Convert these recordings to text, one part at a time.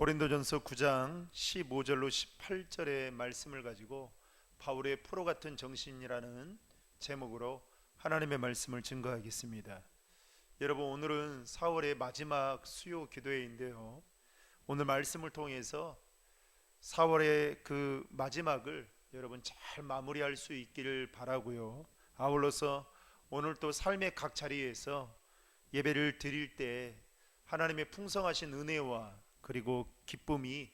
고린도전서 9장 15절로 18절의 말씀을 가지고 바울의 포로 같은 정신이라는 제목으로 하나님의 말씀을 증거하겠습니다. 여러분, 오늘은 4월의 마지막 수요 기도회인데요, 오늘 말씀을 통해서 4월의 그 마지막을 여러분 잘 마무리할 수 있기를 바라고요. 아울러서 오늘 또 삶의 각 자리에서 예배를 드릴 때 하나님의 풍성하신 은혜와 그리고 기쁨이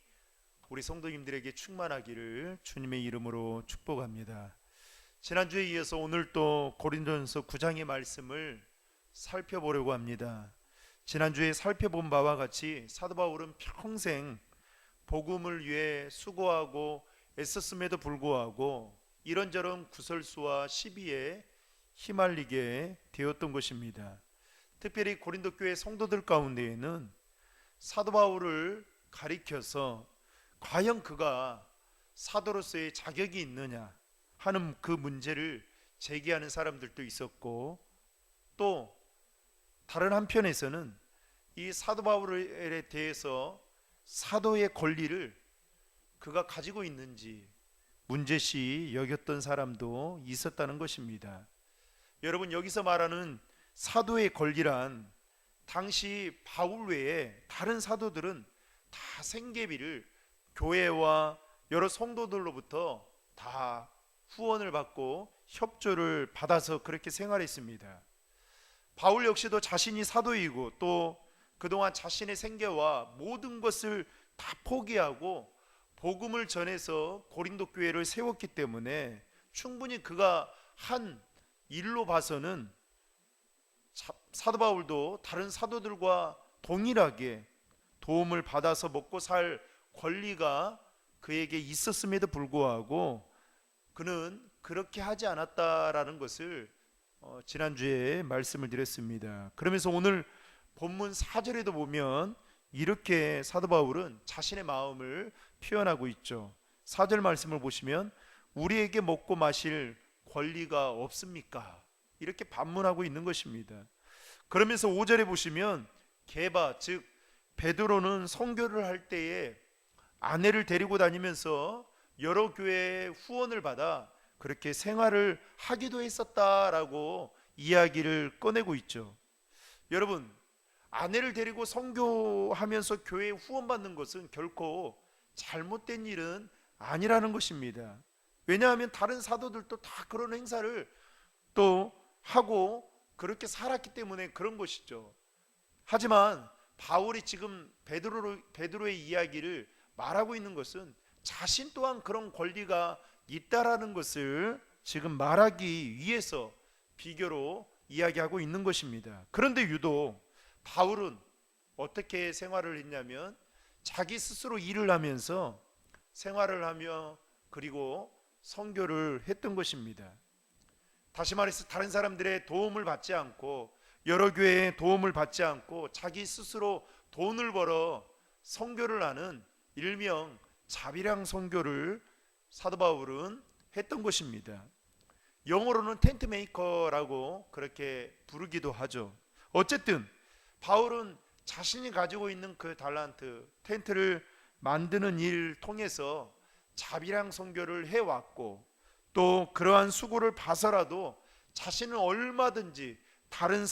우리 성도님들에게 충만하기를 주님의 이름으로 축복합니다. 지난주에 이어서 오늘 또 고린도전서 9장의 말씀을 살펴보려고 합니다. 지난주에 살펴본 바와 같이 사도 바울은 평생 복음을 위해 수고하고 애썼음에도 불구하고 이런저런 구설수와 시비에 휘말리게 되었던 것입니다. 특별히 고린도 교회 성도들 가운데에는 사도 바울을 가리켜서 과연 그가 사도로서의 자격이 있느냐 하는 그 문제를 제기하는 사람들도 있었고, 또 다른 한편에서는 이 사도 바울에 대해서 사도의 권리를 그가 가지고 있는지 문제시 여겼던 사람도 있었다는 것입니다. 여러분, 여기서 말하는 사도의 권리란 당시 바울 외에 다른 사도들은 다 생계비를 교회와 여러 성도들로부터 다 후원을 받고 협조를 받아서 그렇게 생활했습니다. 바울 역시도 자신이 사도이고 또 그동안 자신의 생계와 모든 것을 다 포기하고 복음을 전해서 고린도 교회를 세웠기 때문에 충분히 그가 한 일로 봐서는 사도 바울도 다른 사도들과 동일하게 도움을 받아서 먹고 살 권리가 그에게 있었음에도 불구하고 그는 그렇게 하지 않았다라는 것을 지난주에 말씀을 드렸습니다. 그러면서 오늘 본문 4절에도 보면 이렇게 사도 바울은 자신의 마음을 표현하고 있죠. 4절 말씀을 보시면 우리에게 먹고 마실 권리가 없습니까? 이렇게 반문하고 있는 것입니다. 그러면서 5절에 보시면 게바, 즉 베드로는 선교를 할 때에 아내를 데리고 다니면서 여러 교회의 후원을 받아 그렇게 생활을 하기도 했었다라고 이야기를 꺼내고 있죠. 여러분, 아내를 데리고 선교하면서 교회에 후원받는 것은 결코 잘못된 일은 아니라는 것입니다. 왜냐하면 다른 사도들도 다 그런 행사를 또 하고 그렇게 살았기 때문에 그런 것이죠. 하지만 바울이 지금 베드로의 이야기를 말하고 있는 것은 자신 또한 그런 권리가 있다라는 것을 지금 말하기 위해서 비교로 이야기하고 있는 것입니다. 그런데 유독 바울은 어떻게 생활을 했냐면 자기 스스로 일을 하면서 생활을 하며 그리고 선교를 했던 것입니다. 다시 말해서 다른 사람들의 도움을 받지 않고 여러 교회의 도움을 받지 않고 자기 스스로 돈을 벌어 선교를 하는 일명 자비랑 선교를 사도 바울은 했던 것입니다. 영어로는 텐트 메이커라고 그렇게 부르기도 하죠. 어쨌든 바울은 자신이 가지고 있는 그 달란트, 텐트를 만드는 일을 통해서 자비랑 선교를 해왔고, 또 그러한 수고를 봐서라도 자신은 얼마든지 다른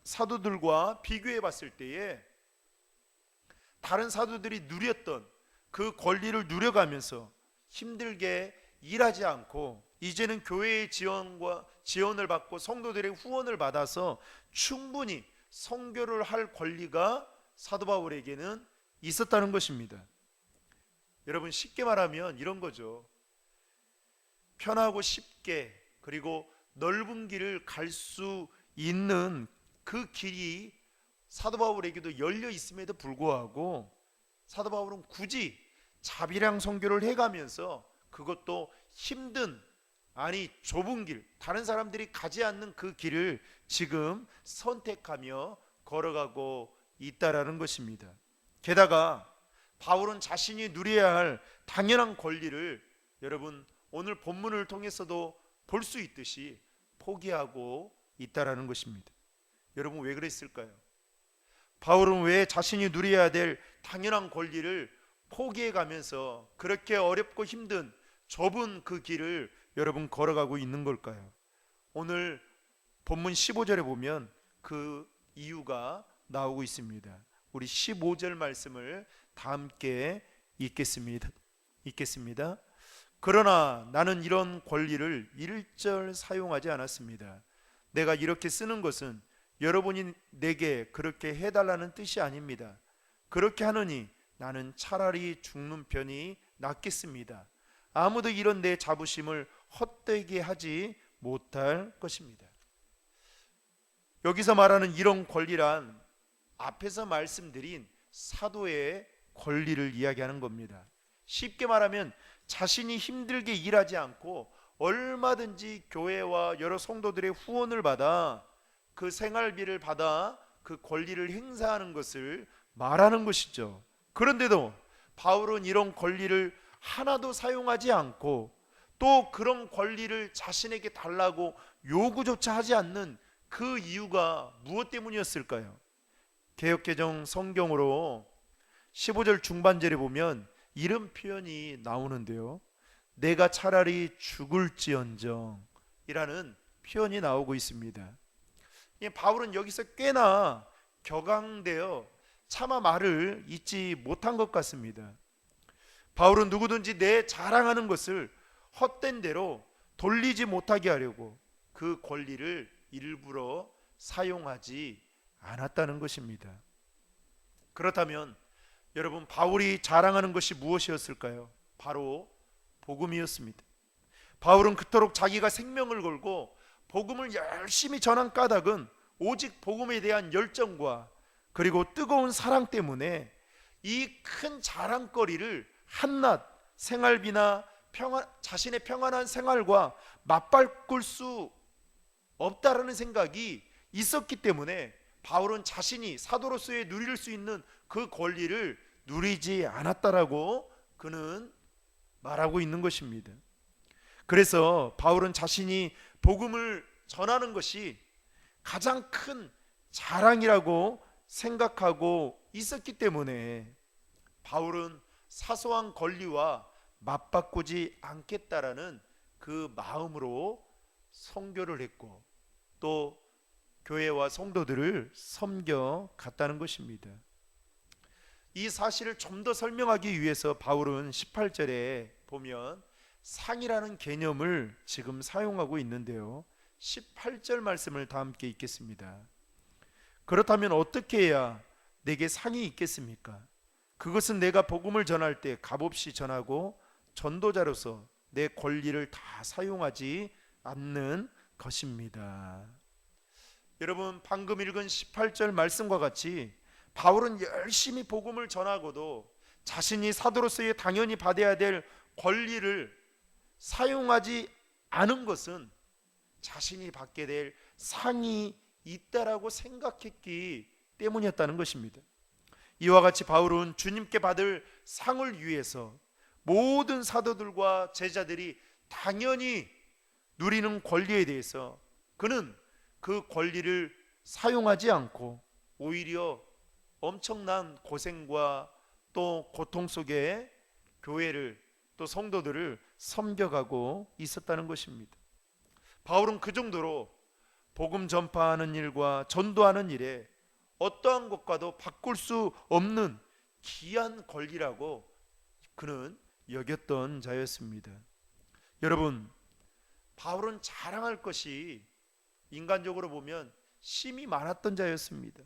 사도들과 비교해 봤을 때에 다른 사도들이 누렸던 그 권리를 누려가면서 힘들게 일하지 않고 이제는 교회의 지원을 받고 성도들의 후원을 받아서 충분히 선교를 할 권리가 사도 바울에게는 있었다는 것입니다. 여러분, 쉽게 말하면 이런 거죠. 편하고 쉽게 그리고 넓은 길을 갈 수 있는 그 길이 사도 바울에게도 열려 있음에도 불구하고 사도 바울은 굳이 자비랑 선교를 해가면서 그것도 힘든, 아니 좁은 길, 다른 사람들이 가지 않는 그 길을 지금 선택하며 걸어가고 있다라는 것입니다. 게다가 바울은 자신이 누려야 할 당연한 권리를 여러분 오늘 본문을 통해서도 볼 수 있듯이 포기하고 있다라는 것입니다. 여러분, 왜 그랬을까요? 바울은 왜 자신이 누려야 될 당연한 권리를 포기해 가면서 그렇게 어렵고 힘든 좁은 그 길을 여러분 걸어가고 있는 걸까요? 오늘 본문 15절에 보면 그 이유가 나오고 있습니다. 우리 15절 말씀을 다 함께 읽겠습니다. 그러나 나는 이런 권리를 일절 사용하지 않았습니다. 내가 이렇게 쓰는 것은 여러분이 내게 그렇게 해달라는 뜻이 아닙니다. 그렇게 하느니 나는 차라리 죽는 편이 낫겠습니다. 아무도 이런 내 자부심을 헛되게 하지 못할 것입니다. 여기서 말하는 이런 권리란 앞에서 말씀드린 사도의 권리를 이야기하는 겁니다. 쉽게 말하면 자신이 힘들게 일하지 않고 얼마든지 교회와 여러 성도들의 후원을 받아 그 생활비를 받아 그 권리를 행사하는 것을 말하는 것이죠. 그런데도 바울은 이런 권리를 하나도 사용하지 않고 또 그런 권리를 자신에게 달라고 요구조차 하지 않는 그 이유가 무엇 때문이었을까요? 개역개정 성경으로 15절 중반절에 보면 이런 표현이 나오는데요, 내가 차라리 죽을지언정 이라는 표현이 나오고 있습니다. 바울은 여기서 꽤나 격앙되어 차마 말을 잊지 못한 것 같습니다. 바울은 누구든지 내 자랑하는 것을 헛된 대로 돌리지 못하게 하려고 그 권리를 일부러 사용하지 않았다는 것입니다. 그렇다면 여러분, 바울이 자랑하는 것이 무엇이었을까요? 바로 복음이었습니다. 바울은 그토록 자기가 생명을 걸고 복음을 열심히 전한 까닭은 오직 복음에 대한 열정과 그리고 뜨거운 사랑 때문에 이 큰 자랑거리를 한낱 생활비나 자신의 평안한 생활과 맞바꿀 수 없다라는 생각이 있었기 때문에 바울은 자신이 사도로서의 누릴 수 있는 그 권리를 누리지 않았다라고 그는 말하고 있는 것입니다. 그래서 바울은 자신이 복음을 전하는 것이 가장 큰 자랑이라고 생각하고 있었기 때문에 바울은 사소한 권리와 맞바꾸지 않겠다라는 그 마음으로 선교를 했고 또 교회와 성도들을 섬겨 갔다는 것입니다. 이 사실을 좀 더 설명하기 위해서 바울은 18절에 보면 상이라는 개념을 지금 사용하고 있는데요, 18절 말씀을 다 함께 읽겠습니다. 그렇다면 어떻게 해야 내게 상이 있겠습니까? 그것은 내가 복음을 전할 때 값없이 전하고 전도자로서 내 권리를 다 사용하지 않는 것입니다. 여러분, 방금 읽은 18절 말씀과 같이 바울은 열심히 복음을 전하고도 자신이 사도로서의 당연히 받아야 될 권리를 사용하지 않은 것은 자신이 받게 될 상이 있다라고 생각했기 때문이었다는 것입니다. 이와 같이 바울은 주님께 받을 상을 위해서 모든 사도들과 제자들이 당연히 누리는 권리에 대해서 그는 그 권리를 사용하지 않고 오히려 엄청난 고생과 또 고통 속에 교회를 또 성도들을 섬겨가고 있었다는 것입니다. 바울은 그 정도로 복음 전파하는 일과 전도하는 일에 어떠한 것과도 바꿀 수 없는 귀한 권리라고 그는 여겼던 자였습니다. 여러분, 바울은 자랑할 것이 인간적으로 보면 심이 많았던 자였습니다.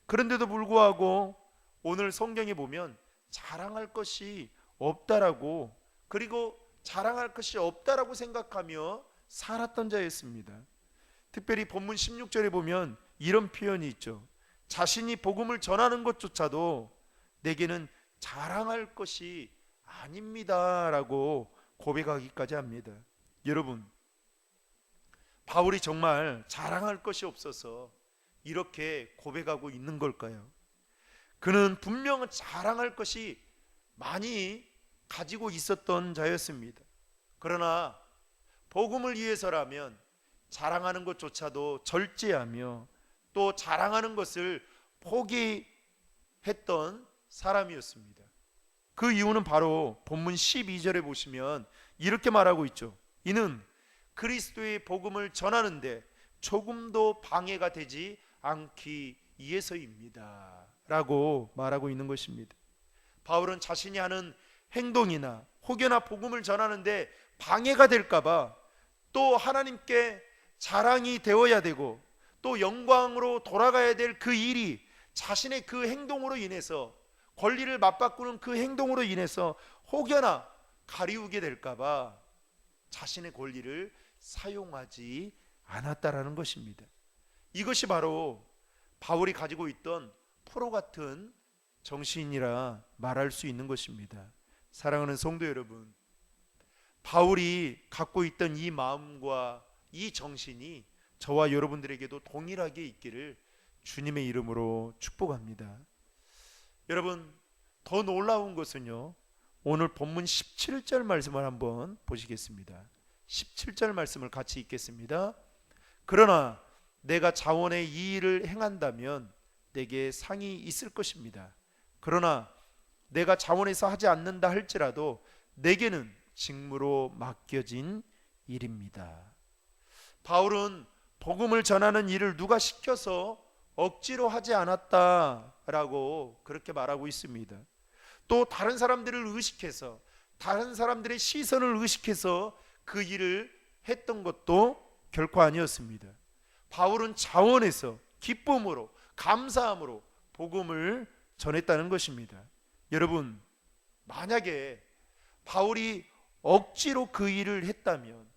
그런데도 불구하고 오늘 성경에 보면 자랑할 것이 없다라고, 그리고 자랑할 것이 없다라고 생각하며 살았던 자였습니다. 특별히 본문 16절에 보면 이런 표현이 있죠. 자신이 복음을 전하는 것조차도 내게는 자랑할 것이 아닙니다라고 고백하기까지 합니다. 여러분, 바울이 정말 자랑할 것이 없어서 이렇게 고백하고 있는 걸까요? 그는 분명 자랑할 것이 많이 가지고 있었던 자였습니다. 그러나 복음을 위해서라면 자랑하는 것조차도 절제하며 또 자랑하는 것을 포기했던 사람이었습니다. 그 이유는 바로 본문 12절에 보시면 이렇게 말하고 있죠. 이는 그리스도의 복음을 전하는데 조금도 방해가 되지 않기 위해서입니다 라고 말하고 있는 것입니다. 바울은 자신이 하는 행동이나 혹여나 복음을 전하는데 방해가 될까봐, 또 하나님께 자랑이 되어야 되고 또 영광으로 돌아가야 될 그 일이 자신의 그 행동으로 인해서, 권리를 맞바꾸는 그 행동으로 인해서 혹여나 가리우게 될까봐 자신의 권리를 사용하지 않았다라는 것입니다. 이것이 바로 바울이 가지고 있던 프로 같은 정신이라 말할 수 있는 것입니다. 사랑하는 성도 여러분, 바울이 갖고 있던 이 마음과 이 정신이 저와 여러분들에게도 동일하게 있기를 주님의 이름으로 축복합니다. 여러분, 더 놀라운 것은요, 오늘 본문 17절 말씀을 한번 보시겠습니다. 17절 말씀을 같이 읽겠습니다. 그러나 내가 자원의 이 일을 행한다면 내게 상이 있을 것입니다. 그러나 내가 자원해서 하지 않는다 할지라도 내게는 직무로 맡겨진 일입니다. 바울은 복음을 전하는 일을 누가 시켜서 억지로 하지 않았다라고 그렇게 말하고 있습니다. 또 다른 사람들을 의식해서, 다른 사람들의 시선을 의식해서 그 일을 했던 것도 결코 아니었습니다. 바울은 자원해서 기쁨으로, 감사함으로 복음을 전했다는 것입니다. 여러분, 만약에 바울이 억지로 그 일을 했다면,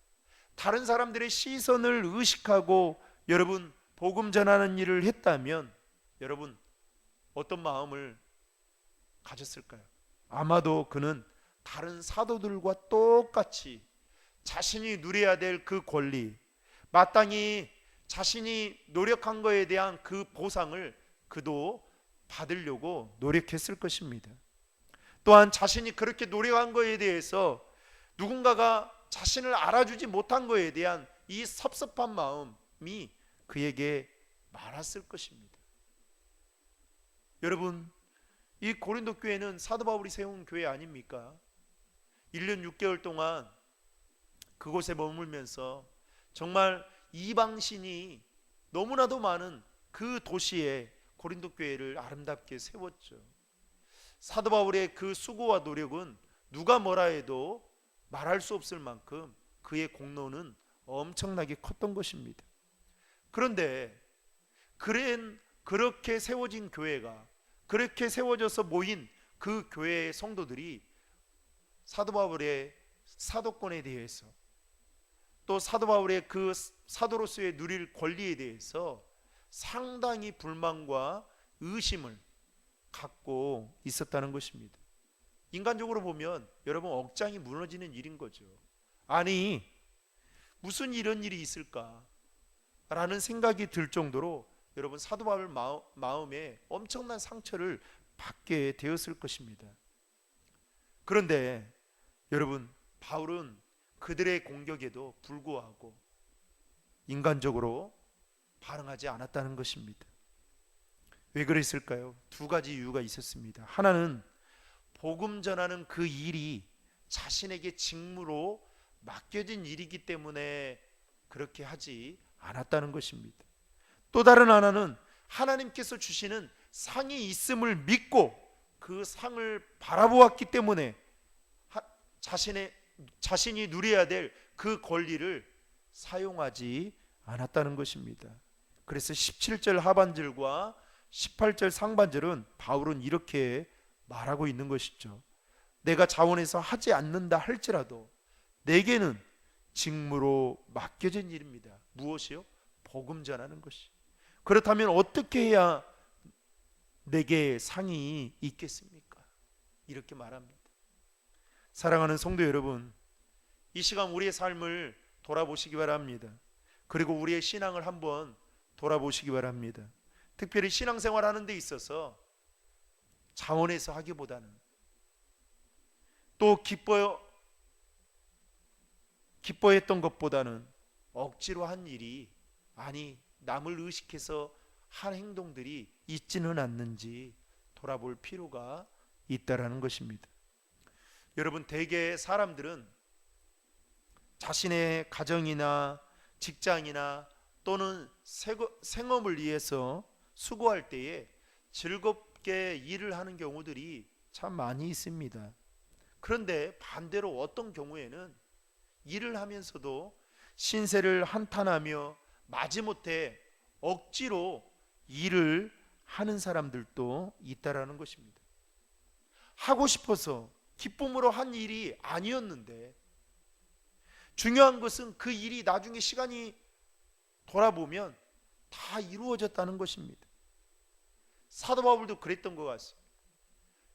다른 사람들의 시선을 의식하고 여러분 복음 전하는 일을 했다면, 여러분 어떤 마음을 가졌을까요? 아마도 그는 다른 사도들과 똑같이 자신이 누려야 될 그 권리, 마땅히 자신이 노력한 것에 대한 그 보상을 그도 받으려고 노력했을 것입니다. 또한 자신이 그렇게 노력한 것에 대해서 누군가가 자신을 알아주지 못한 것에 대한 이 섭섭한 마음이 그에게 많았을 것입니다. 여러분, 이 고린도 교회는 사도 바울이 세운 교회 아닙니까? 1년 6개월 동안 그곳에 머물면서 정말 이방신이 너무나도 많은 그 도시에 고린도 교회를 아름답게 세웠죠. 사도 바울의 그 수고와 노력은 누가 뭐라 해도 말할 수 없을 만큼 그의 공로는 엄청나게 컸던 것입니다. 그런데 그렇게 세워진 교회가, 그렇게 세워져서 모인 그 교회의 성도들이 사도 바울의 사도권에 대해서, 또 사도 바울의 그 사도로서의 누릴 권리에 대해서 상당히 불만과 의심을 갖고 있었다는 것입니다. 인간적으로 보면 여러분 억장이 무너지는 일인 거죠. 아니, 무슨 이런 일이 있을까 라는 생각이 들 정도로 여러분 사도 바울 마음에 엄청난 상처를 받게 되었을 것입니다. 그런데 여러분, 바울은 그들의 공격에도 불구하고 인간적으로 반응하지 않았다는 것입니다. 왜 그랬을까요? 두 가지 이유가 있었습니다. 하나는 복음 전하는 그 일이 자신에게 직무로 맡겨진 일이기 때문에 그렇게 하지 않았다는 것입니다. 또 다른 하나는 하나님께서 주시는 상이 있음을 믿고 그 상을 바라보았기 때문에 자신이 누려야 될 그 권리를 사용하지 않았다는 것입니다. 그래서 17절 하반절과 18절 상반절은 바울은 이렇게 말하고 있는 것이죠. 내가 자원해서 하지 않는다 할지라도 내게는 직무로 맡겨진 일입니다. 무엇이요? 복음 전하는 것이. 그렇다면 어떻게 해야 내게 상이 있겠습니까? 이렇게 말합니다. 사랑하는 성도 여러분, 이 시간 우리의 삶을 돌아보시기 바랍니다. 그리고 우리의 신앙을 한번 돌아보시기 바랍니다. 특별히 신앙생활 하는 데 있어서 자원해서 하기보다는, 또 기뻐했던 것보다는 억지로 한 일이, 아니 남을 의식해서 한 행동들이 있지는 않는지 돌아볼 필요가 있다라는 것입니다. 여러분, 대개 사람들은 자신의 가정이나 직장이나 또는 생업을 위해서 수고할 때에 즐겁게 일을 하는 경우들이 참 많이 있습니다. 그런데 반대로 어떤 경우에는 일을 하면서도 신세를 한탄하며 마지못해 억지로 일을 하는 사람들도 있다라는 것입니다. 하고 싶어서 기쁨으로 한 일이 아니었는데, 중요한 것은 그 일이 나중에 시간이 돌아보면 다 이루어졌다는 것입니다. 사도 바울도 그랬던 것 같습니다.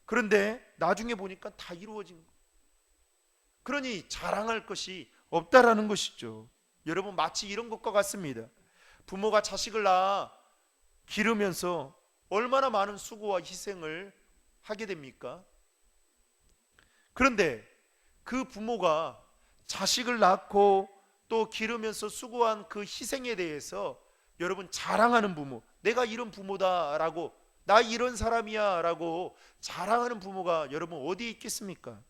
그런데 나중에 보니까 다 이루어진 거. 그러니 자랑할 것이 없다라는 것이죠. 여러분, 마치 이런 것과 같습니다. 부모가 자식을 낳아 기르면서 얼마나 많은 수고와 희생을 하게 됩니까? 그런데 그 부모가 자식을 낳고 또 기르면서 수고한 그 희생에 대해서 여러분 자랑하는 부모, 내가 이런 부모다라고, 나 이런 사람이야 라고 자랑하는 부모가 여러분 어디에 있겠습니까?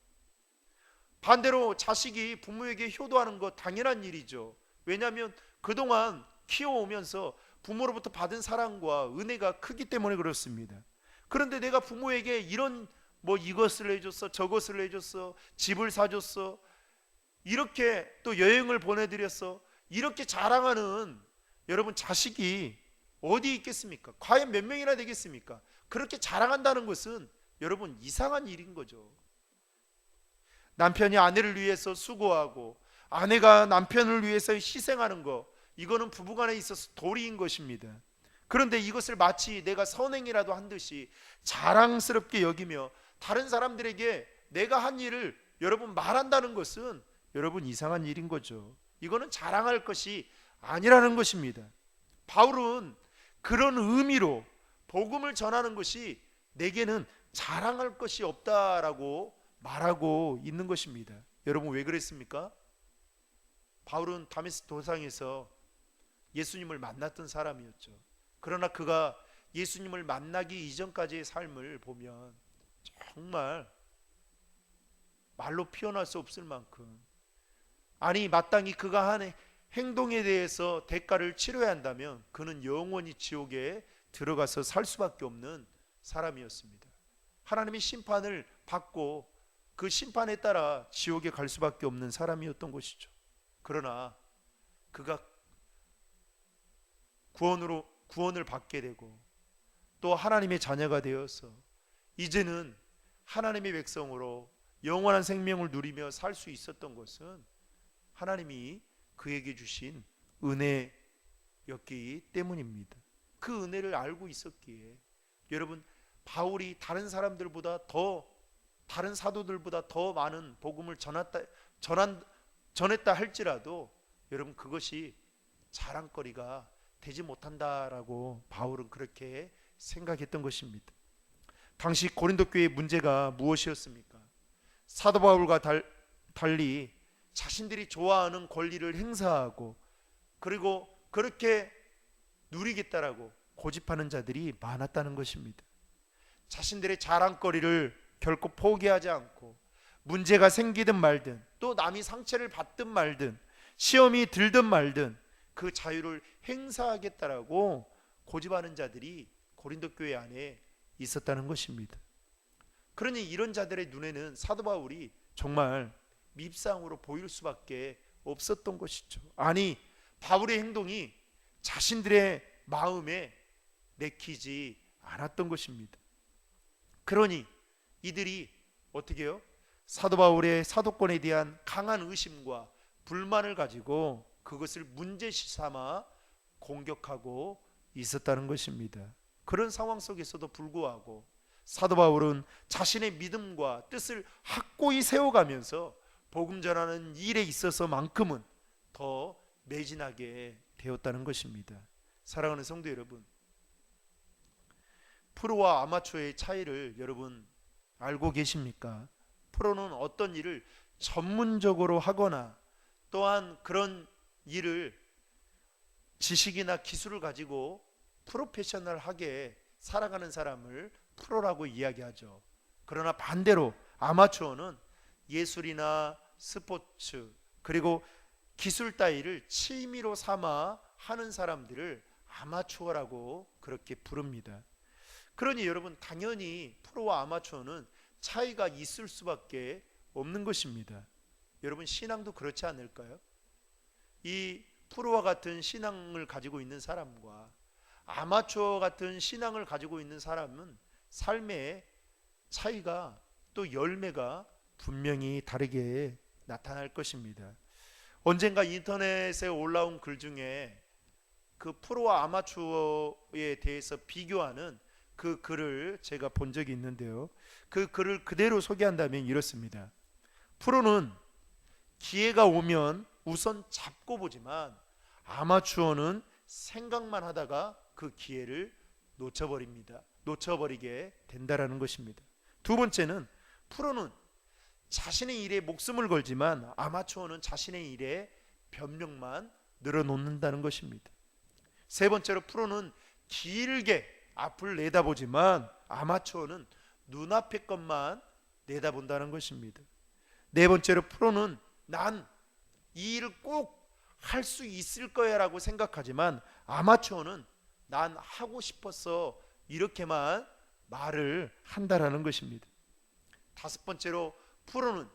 반대로 자식이 부모에게 효도하는 것 당연한 일이죠. 왜냐하면 그동안 키워오면서 부모로부터 받은 사랑과 은혜가 크기 때문에 그렇습니다. 그런데 내가 부모에게 이런 이것을 해줬어, 저것을 해줬어, 집을 사줬어, 이렇게 또 여행을 보내드렸어, 이렇게 자랑하는 여러분 자식이 어디 있겠습니까? 과연 몇 명이나 되겠습니까? 그렇게 자랑한다는 것은 여러분 이상한 일인 거죠. 남편이 아내를 위해서 수고하고 아내가 남편을 위해서 희생하는 거, 이거는 부부간에 있어서 도리인 것입니다. 그런데 이것을 마치 내가 선행이라도 한 듯이 자랑스럽게 여기며 다른 사람들에게 내가 한 일을 여러분 말한다는 것은 여러분 이상한 일인 거죠. 이거는 자랑할 것이 아니라는 것입니다. 바울은 그런 의미로 복음을 전하는 것이 내게는 자랑할 것이 없다라고 말하고 있는 것입니다. 여러분, 왜 그랬습니까? 바울은 다메섹 도상에서 예수님을 만났던 사람이었죠. 그러나 그가 예수님을 만나기 이전까지의 삶을 보면 정말 말로 표현할 수 없을 만큼, 아니 마땅히 그가 한 행동에 대해서 대가를 치러야 한다면 그는 영원히 지옥에 들어가서 살 수밖에 없는 사람이었습니다. 하나님의 심판을 받고 그 심판에 따라 지옥에 갈 수밖에 없는 사람이었던 것이죠. 그러나 그가 구원을 받게 되고 또 하나님의 자녀가 되어서 이제는 하나님의 백성으로 영원한 생명을 누리며 살 수 있었던 것은 하나님이 그에게 주신 은혜였기 때문입니다. 그 은혜를 알고 있었기에 여러분, 바울이 다른 사도들보다 더 많은 복음을 전했다 할지라도 여러분 그것이 자랑거리가 되지 못한다라고 바울은 그렇게 생각했던 것입니다. 당시 고린도 교회의 문제가 무엇이었습니까? 사도 바울과 달리 자신들이 좋아하는 권리를 행사하고 그리고 그렇게 누리겠다라고 고집하는 자들이 많았다는 것입니다. 자신들의 자랑거리를 결코 포기하지 않고 문제가 생기든 말든 또 남이 상처를 받든 말든 시험이 들든 말든 그 자유를 행사하겠다라고 고집하는 자들이 고린도 교회 안에 있었다는 것입니다. 그러니 이런 자들의 눈에는 사도 바울이 정말 밉상으로 보일 수밖에 없었던 것이죠. 아니, 바울의 행동이 자신들의 마음에 내키지 않았던 것입니다. 그러니 이들이 어떻게 해요? 사도 바울의 사도권에 대한 강한 의심과 불만을 가지고 그것을 문제시 삼아 공격하고 있었다는 것입니다. 그런 상황 속에서도 불구하고 사도 바울은 자신의 믿음과 뜻을 확고히 세워가면서 복음 전하는 일에 있어서만큼은 더 매진하게 되었다는 것입니다. 사랑하는 성도 여러분, 프로와 아마추어의 차이를 여러분 알고 계십니까? 프로는 어떤 일을 전문적으로 하거나 또한 그런 일을 지식이나 기술을 가지고 프로페셔널하게 살아가는 사람을 프로라고 이야기하죠. 그러나 반대로 아마추어는 예술이나 스포츠 그리고 기술 따위를 취미로 삼아 하는 사람들을 아마추어라고 그렇게 부릅니다. 그러니 여러분, 당연히 프로와 아마추어는 차이가 있을 수밖에 없는 것입니다. 여러분, 신앙도 그렇지 않을까요? 이 프로와 같은 신앙을 가지고 있는 사람과 아마추어 같은 신앙을 가지고 있는 사람은 삶의 차이가, 또 열매가 분명히 다르게 나타날 것입니다. 언젠가 인터넷에 올라온 글 중에 그 프로와 아마추어에 대해서 비교하는 그 글을 제가 본 적이 있는데요. 그 글을 그대로 소개한다면 이렇습니다. 프로는 기회가 오면 우선 잡고 보지만 아마추어는 생각만 하다가 그 기회를 놓쳐버리게 된다라는 것입니다. 두 번째는 프로는 자신의 일에 목숨을 걸지만 아마추어는 자신의 일에 변명만 늘어놓는다는 것입니다. 세 번째로 프로는 길게 앞을 내다보지만 아마추어는 눈앞의 것만 내다본다는 것입니다. 네 번째로 프로는 난 이 일을 꼭 할 수 있을 거야 라고 생각하지만 아마추어는 난 하고 싶었어 이렇게만 말을 한다라는 것입니다. 다섯 번째로 프로는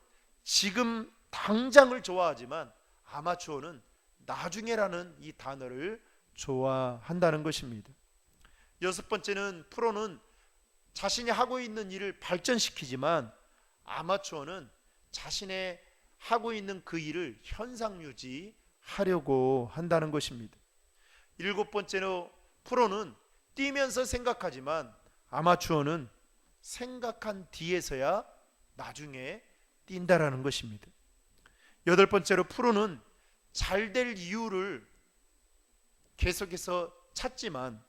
지금 당장을 좋아하지만 아마추어는 나중에라는 이 단어를 좋아한다는 것입니다. 여섯 번째는 프로는 자신이 하고 있는 일을 발전시키지만 아마추어는 자신의 하고 있는 그 일을 현상유지하려고 한다는 것입니다. 일곱 번째로 프로는 뛰면서 생각하지만 아마추어는 생각한 뒤에서야 나중에 뛴다라는 것입니다. 여덟 번째로 프로는 잘 될 이유를 계속해서 찾지만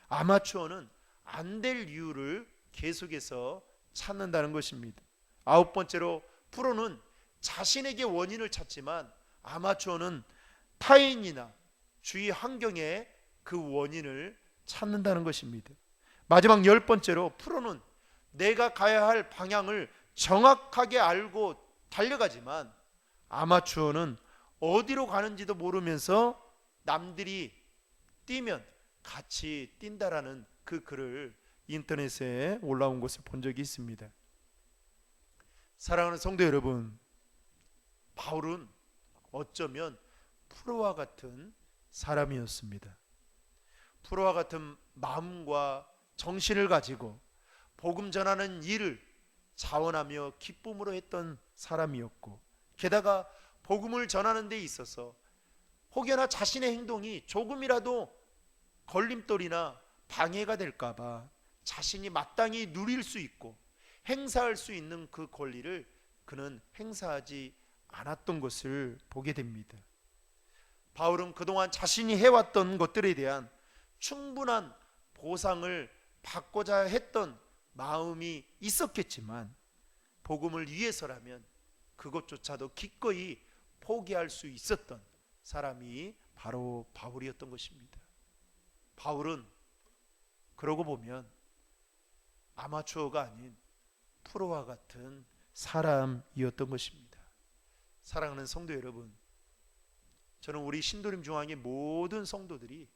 아마추어는 안 될 이유를 계속해서 찾는다는 것입니다. 아홉 번째로 프로는 자신에게 원인을 찾지만 아마추어는 타인이나 주위 환경에 그 원인을 찾는다는 것입니다. 마지막 열 번째로 프로는 내가 가야 할 방향을 정확하게 알고 달려가지만 아마추어는 어디로 가는지도 모르면서 남들이 뛰면 같이 뛴다라는 그 글을 인터넷에 올라온 것을 본 적이 있습니다. 사랑하는 성도 여러분, 바울은 어쩌면 프로와 같은 사람이었습니다. 프로와 같은 마음과 정신을 가지고 복음 전하는 일을 자원하며 기쁨으로 했던 사람이었고, 게다가 복음을 전하는 데 있어서 혹여나 자신의 행동이 조금이라도 걸림돌이나 방해가 될까봐 자신이 마땅히 누릴 수 있고 행사할 수 있는 그 권리를 그는 행사하지 않았던 것을 보게 됩니다. 바울은 그동안 자신이 해왔던 것들에 대한 충분한 보상을 받고자 했던 마음이 있었겠지만 복음을 위해서라면 그것조차도 기꺼이 포기할 수 있었던 사람이 바로 바울이었던 것입니다. 바울은 그러고 보면 아마추어가 아닌 프로와 같은 사람이었던 것입니다. 사랑하는 성도 여러분, 저는 우리 신도림 중앙의 모든 성도들이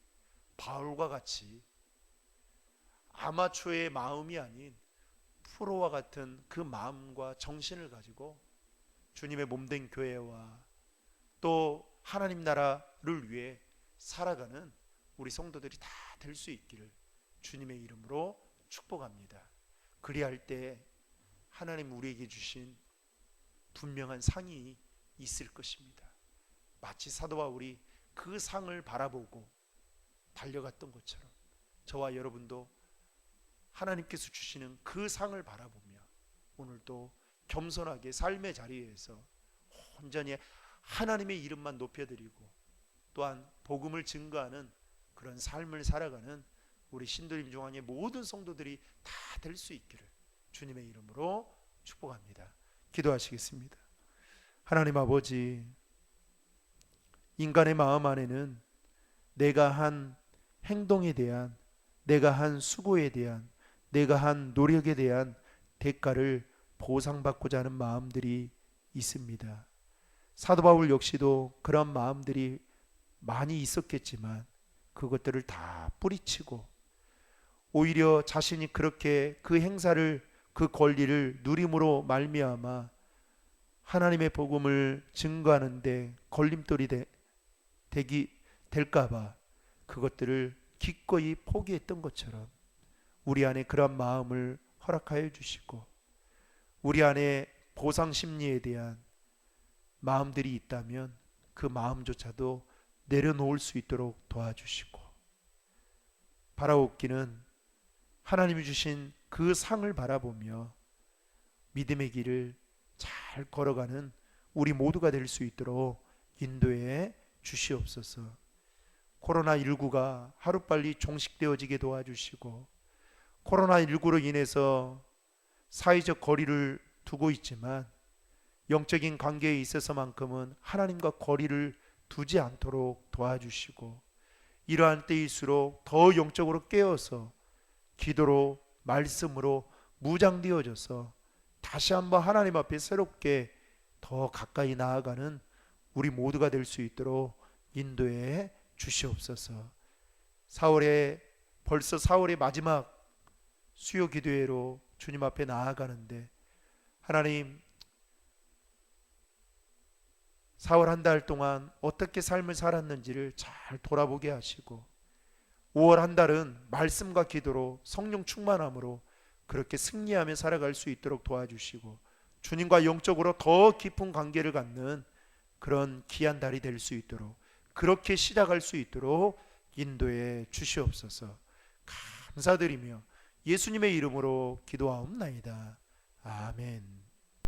바울과 같이 아마추어의 마음이 아닌 프로와 같은 그 마음과 정신을 가지고 주님의 몸된 교회와 또 하나님 나라를 위해 살아가는 우리 성도들이 다 될 수 있기를 주님의 이름으로 축복합니다. 그리할 때 하나님 우리에게 주신 분명한 상이 있을 것입니다. 마치 사도 바울이 그 상을 바라보고 달려갔던 것처럼 저와 여러분도 하나님께서 주시는 그 상을 바라보며 오늘도 겸손하게 삶의 자리에서 온전히 하나님의 이름만 높여드리고 또한 복음을 증거하는 그런 삶을 살아가는 우리 신도림 중앙의 모든 성도들이 다 될 수 있기를 주님의 이름으로 축복합니다. 기도하시겠습니다. 하나님 아버지, 인간의 마음 안에는 내가 한 행동에 대한 내가 한 수고에 대한, 내가 한 노력에 대한 대가를 보상받고자 하는 마음들이 있습니다. 사도 바울 역시도 그런 마음들이 많이 있었겠지만 그것들을 다 뿌리치고 오히려 자신이 그렇게 그 행사를, 그 권리를 누림으로 말미암아 하나님의 복음을 증거하는데 걸림돌이 될까봐 그것들을 기꺼이 포기했던 것처럼 우리 안에 그런 마음을 허락하여 주시고, 우리 안에 보상 심리에 대한 마음들이 있다면 그 마음조차도 내려놓을 수 있도록 도와주시고, 바라옵기는 하나님이 주신 그 상을 바라보며 믿음의 길을 잘 걸어가는 우리 모두가 될 수 있도록 인도해 주시옵소서. 코로나19가 하루빨리 종식되어지게 도와주시고, 코로나19로 인해서 사회적 거리를 두고 있지만 영적인 관계에 있어서만큼은 하나님과 거리를 두지 않도록 도와주시고, 이러한 때일수록 더 영적으로 깨어서 기도로, 말씀으로 무장되어져서 다시 한번 하나님 앞에 새롭게 더 가까이 나아가는 우리 모두가 될 수 있도록 인도해 주시옵소서. 벌써 4월의 마지막 수요 기도회로 주님 앞에 나아가는데, 하나님 4월 한 달 동안 어떻게 삶을 살았는지를 잘 돌아보게 하시고, 5월 한 달은 말씀과 기도로 성령 충만함으로 그렇게 승리하며 살아갈 수 있도록 도와주시고, 주님과 영적으로 더 깊은 관계를 갖는 그런 귀한 달이 될 수 있도록, 그렇게 시작할 수 있도록 인도해 주시옵소서. 감사드리며 예수님의 이름으로 기도하옵나이다. 아멘.